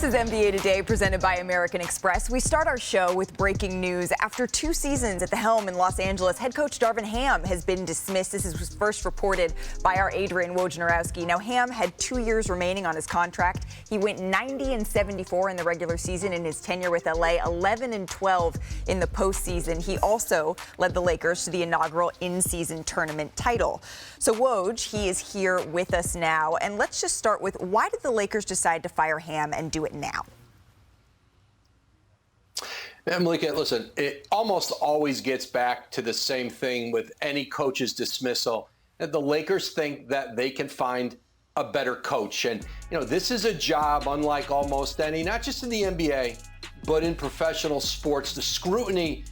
This is NBA Today, presented by American Express. We start our show with breaking news. After 2 seasons at the helm in Los Angeles, head coach Darvin Ham has been dismissed. This was first reported by our Adrian Wojnarowski. Now, Ham had 2 years remaining on his contract. He went 90-74 in the regular season in his tenure with LA, 11-12 in the postseason. He also led the Lakers to the inaugural in-season tournament title. So, Woj, he is here with us now. And let's just start with, why did the Lakers decide to fire Ham and do it now? Malika, listen, it almost always gets back to the same thing with any coach's dismissal. The Lakers think that they can find a better coach. And, this is a job unlike almost any, not just in the NBA, but in professional sports. The scrutiny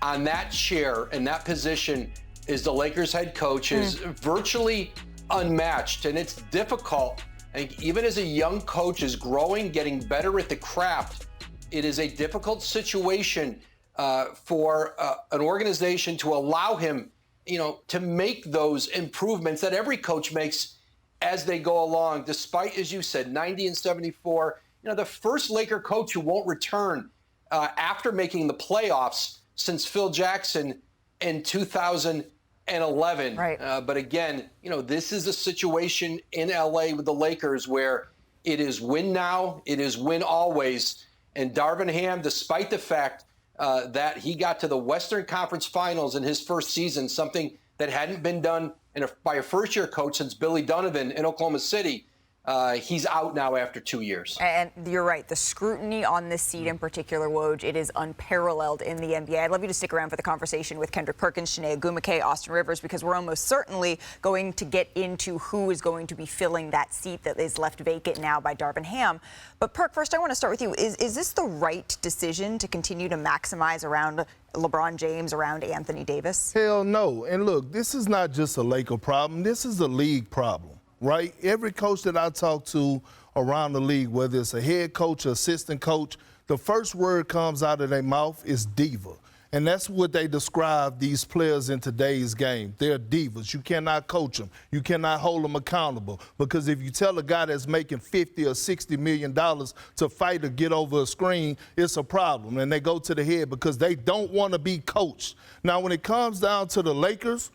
on that chair and that position is the Lakers head coach is virtually unmatched. And it's difficult. And even as a young coach is growing, getting better at the craft, it is a difficult situation for an organization to allow him, to make those improvements that every coach makes as they go along. Despite, as you said, 90-74, the first Laker coach who won't return after making the playoffs since Phil Jackson in 2011. Right. But again, this is a situation in LA with the Lakers where it is win now, it is win always. And Darvin Ham, despite the fact that he got to the Western Conference Finals in his first season, something that hadn't been done by a first-year coach since Billy Donovan in Oklahoma City, he's out now after 2 years. And you're right. The scrutiny on this seat in particular, Woj, it is unparalleled in the NBA. I'd love you to stick around for the conversation with Kendrick Perkins, Chiney, Austin Rivers, because we're almost certainly going to get into who is going to be filling that seat that is left vacant now by Darvin Ham. But, Perk, first I want to start with you. Is this the right decision to continue to maximize around LeBron James, around Anthony Davis? Hell no. And look, this is not just a Laker problem. This is a league problem. Right? Every coach that I talk to around the league, whether it's a head coach or assistant coach, the first word comes out of their mouth is diva. And that's what they describe these players in today's game. They're divas. You cannot coach them. You cannot hold them accountable. Because if you tell a guy that's making $50 or $60 million to fight or get over a screen, it's a problem. And they go to the head because they don't want to be coached. Now, when it comes down to the Lakers,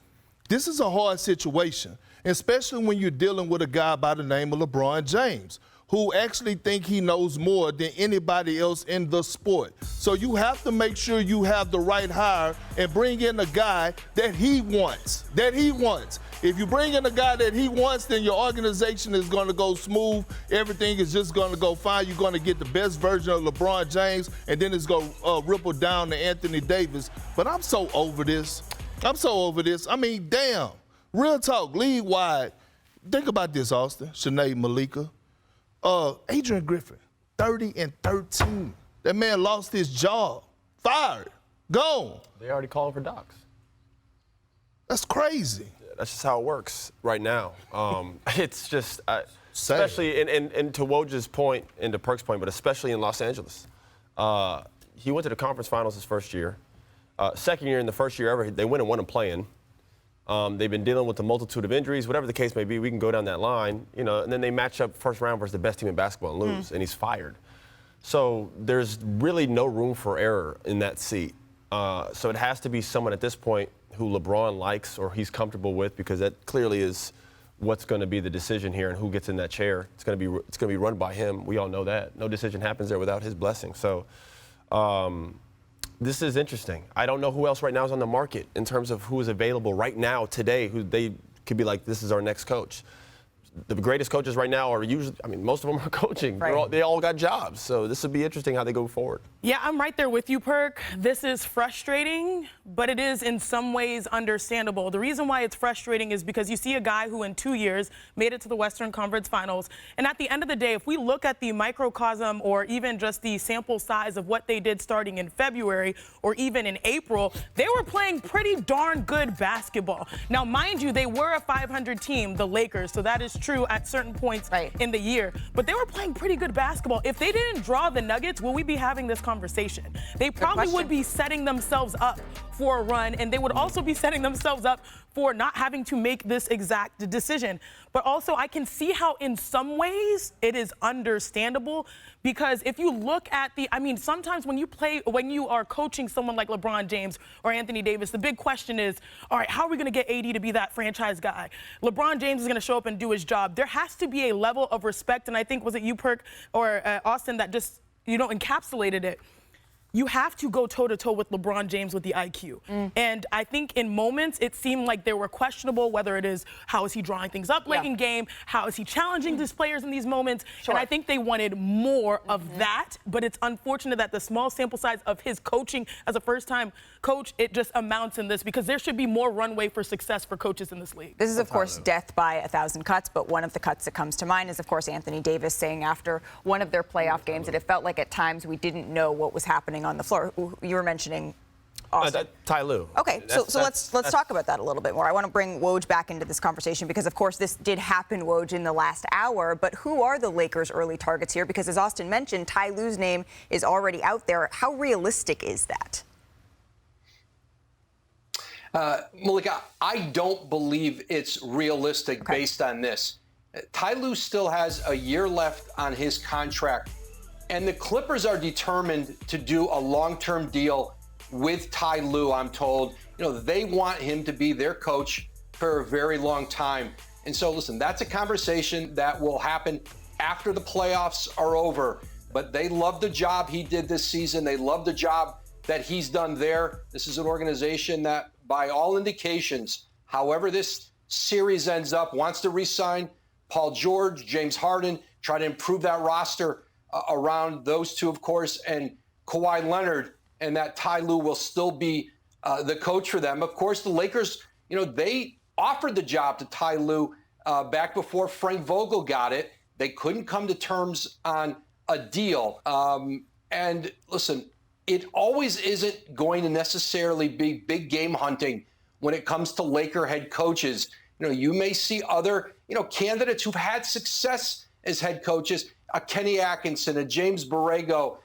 this is a hard situation, especially when you're dealing with a guy by the name of LeBron James, who actually think he knows more than anybody else in the sport. So you have to make sure you have the right hire and bring in a guy that he wants, If you bring in a guy that he wants, then your organization is going to go smooth. Everything is just going to go fine. You're going to get the best version of LeBron James, and then it's going to ripple down to Anthony Davis. But I'm so over this. I mean, damn. Real talk, league-wide. Think about this, Austin, Sinead, Malika. Adrian Griffin, 30-13. That man lost his job. Fired. Gone. They already calling for docs. That's crazy. Yeah, that's just how it works right now. It's just, especially, and to Woj's point, and to Perk's point, but especially in Los Angeles. He went to the conference finals his first year. Second year, in the first year ever, they went and won a play-in. They've been dealing with a multitude of injuries, whatever the case may be. We can go down that line, and then they match up first round versus the best team in basketball and lose, and he's fired. So there's really no room for error in that seat. So it has to be someone at this point who LeBron likes or he's comfortable with, because that clearly is what's going to be the decision here and who gets in that chair. It's going to be run by him. We all know that. No decision happens there without his blessing. So. This is interesting. I don't know who else right now is on the market in terms of who is available right now today, who they could be like, this is our next coach. The greatest coaches right now are usually, most of them are coaching. Right. They all got jobs. So this would be interesting how they go forward. Yeah, I'm right there with you, Perk. This is frustrating, but it is in some ways understandable. The reason why it's frustrating is because you see a guy who in 2 years made it to the Western Conference Finals. And at the end of the day, if we look at the microcosm or even just the sample size of what they did starting in February or even in April, they were playing pretty darn good basketball. Now, mind you, they were a 500 team, the Lakers, so that is true at certain points Right. in the year. But they were playing pretty good basketball. If they didn't draw the Nuggets, will we be having this conversation? They probably would be setting themselves up for a run, and they would also be setting themselves up for not having to make this exact decision. But also, I can see how in some ways it is understandable, because if you look at sometimes when you are coaching someone like LeBron James or Anthony Davis, the big question is, all right, how are we going to get AD to be that franchise guy? LeBron James is going to show up and do his job. There has to be a level of respect, and I think, was it you, Perk, or Austin, that just, encapsulated it. You have to go toe-to-toe with LeBron James with the IQ. And I think in moments it seemed like they were questionable, whether it is how is he drawing things up late in game, how is he challenging his players in these moments. And I think they wanted more of that, but it's unfortunate that the small sample size of his coaching as a first-time coach, it just amounts in this, because there should be more runway for success for coaches in this league. This is, of course, death by 1,000 cuts, but one of the cuts that comes to mind is, of course, Anthony Davis saying after one of their playoff games that it felt like at times we didn't know what was happening on the floor. You were mentioning Austin. Ty Lue. Okay, so let's talk about that a little bit more. I want to bring Woj back into this conversation because, of course, this did happen, Woj, in the last hour. But who are the Lakers' early targets here? Because, as Austin mentioned, Ty Lue's name is already out there. How realistic is that? Malika, I don't believe it's realistic based on this. Ty Lue still has a year left on his contract, and the Clippers are determined to do a long-term deal with Ty Lue, I'm told. They want him to be their coach for a very long time. And so, listen, that's a conversation that will happen after the playoffs are over. But they love the job he did this season. They love the job that he's done there. This is an organization that, by all indications, however this series ends up, wants to re-sign Paul George, James Harden, try to improve that roster around those two, of course, and Kawhi Leonard, and that Ty Lue will still be the coach for them. Of course, the Lakers, they offered the job to Ty Lue back before Frank Vogel got it. They couldn't come to terms on a deal. And listen, it always isn't going to necessarily be big game hunting when it comes to Laker head coaches. You may see other, candidates who've had success as head coaches, a Kenny Atkinson, a James Borrego,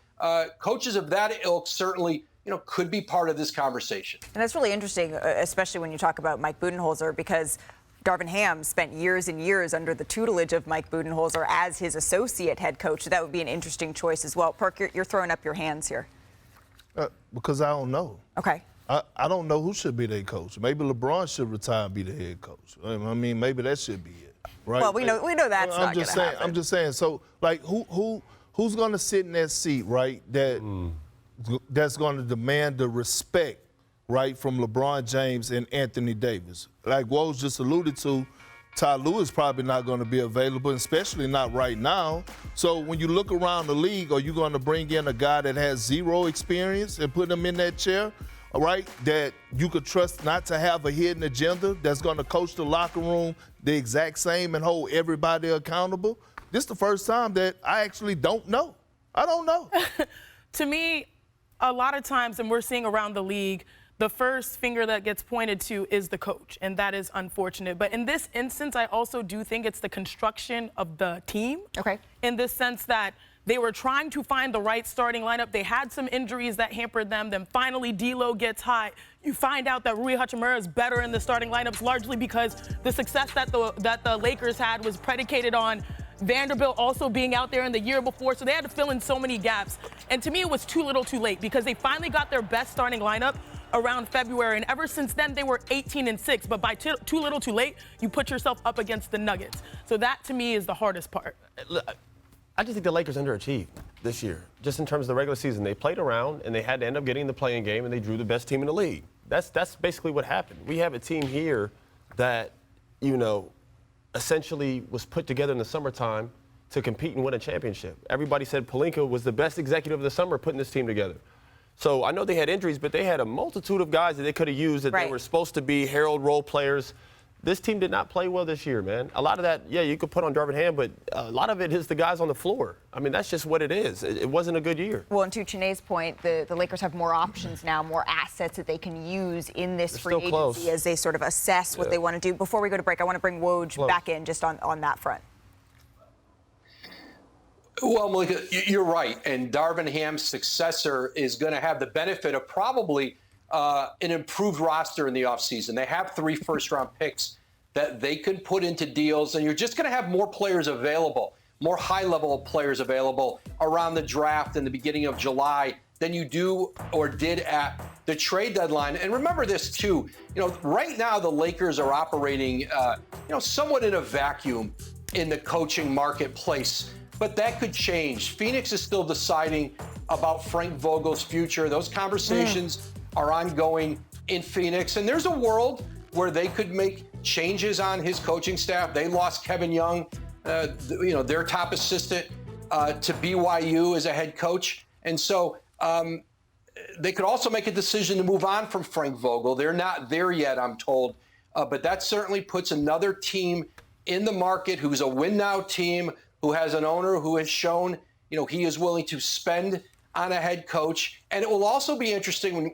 coaches of that ilk certainly, could be part of this conversation. And that's really interesting, especially when you talk about Mike Budenholzer, because Darvin Ham spent years and years under the tutelage of Mike Budenholzer as his associate head coach. So that would be an interesting choice as well. Perk, you're throwing up your hands here. Because I don't know. Okay. I don't know who should be their coach. Maybe LeBron should retire and be the head coach. Maybe that should be it, right? Well, we know that's not going to happen. I'm just saying. So, who's going to sit in that seat, right? That's going to demand the respect, right, from LeBron James and Anthony Davis. Like Woj just alluded to, Ty Lue is probably not going to be available, especially not right now. So when you look around the league, are you going to bring in a guy that has zero experience and put him in that chair, all right, that you could trust not to have a hidden agenda that's going to coach the locker room the exact same and hold everybody accountable? This is the first time that I actually don't know. I don't know. To me, a lot of times, and we're seeing around the league, the first finger that gets pointed to is the coach, and that is unfortunate. But in this instance, I also do think it's the construction of the team. Okay. In this sense that they were trying to find the right starting lineup. They had some injuries that hampered them. Then finally, D'Lo gets hot. You find out that Rui Hachimura is better in the starting lineups, largely because the success that the Lakers had was predicated on Vanderbilt also being out there in the year before, so they had to fill in so many gaps. And to me, it was too little too late, because they finally got their best starting lineup around February, and ever since then, they were 18-6. But by too little too late, you put yourself up against the Nuggets. So that, to me, is the hardest part. I just think the Lakers underachieved this year, just in terms of the regular season. They played around, and they had to end up getting the play-in game, and they drew the best team in the league. That's basically what happened. We have a team here that, essentially was put together in the summertime to compete and win a championship. Everybody said Pelinka was the best executive of the summer putting this team together. So I know they had injuries, but they had a multitude of guys that they could have used that they were supposed to be herald role players. this team did not play well this year, man. A lot of that, yeah, you could put on Darvin Ham, but a lot of it is the guys on the floor. I mean, that's just what it is. It wasn't a good year. Well, and to Chiney's point, the Lakers have more options now, more assets that they can use in this free agency as they sort of assess what they want to do. Before we go to break, I want to bring Woj back in just on that front. Well, Malika, you're right. And Darvin Ham's successor is going to have the benefit of probably an improved roster in the offseason. They have 3 first-round picks that they can put into deals, and you're just going to have more players available, more high-level players available around the draft in the beginning of July than you do or did at the trade deadline. And remember this, too. Right now the Lakers are operating, somewhat in a vacuum in the coaching marketplace. But that could change. Phoenix is still deciding about Frank Vogel's future. Those conversations are ongoing in Phoenix. And there's a world where they could make changes on his coaching staff. They lost Kevin Young, their top assistant, to BYU as a head coach. And so they could also make a decision to move on from Frank Vogel. They're not there yet, I'm told. But that certainly puts another team in the market who's a win-now team, who has an owner who has shown, he is willing to spend on a head coach. And it will also be interesting when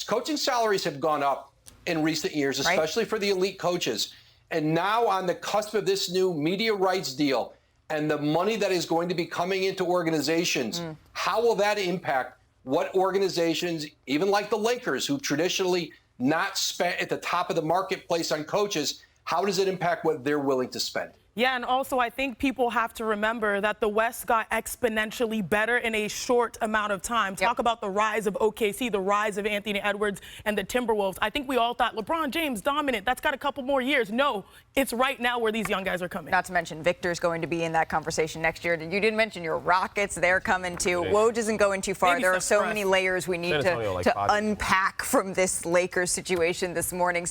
coaching salaries have gone up in recent years, especially for the elite coaches. And now on the cusp of this new media rights deal and the money that is going to be coming into organizations, how will that impact what organizations, even like the Lakers, who traditionally not spent at the top of the marketplace on coaches, how does it impact what they're willing to spend? Yeah, and also I think people have to remember that the West got exponentially better in a short amount of time. Talk about the rise of OKC, the rise of Anthony Edwards and the Timberwolves. I think we all thought LeBron James dominant. That's got a couple more years. No, it's right now where these young guys are coming. Not to mention Victor's going to be in that conversation next year. You didn't mention your Rockets. They're coming too. Woj isn't going too far. There are so many layers we need to unpack from this Lakers situation this morning.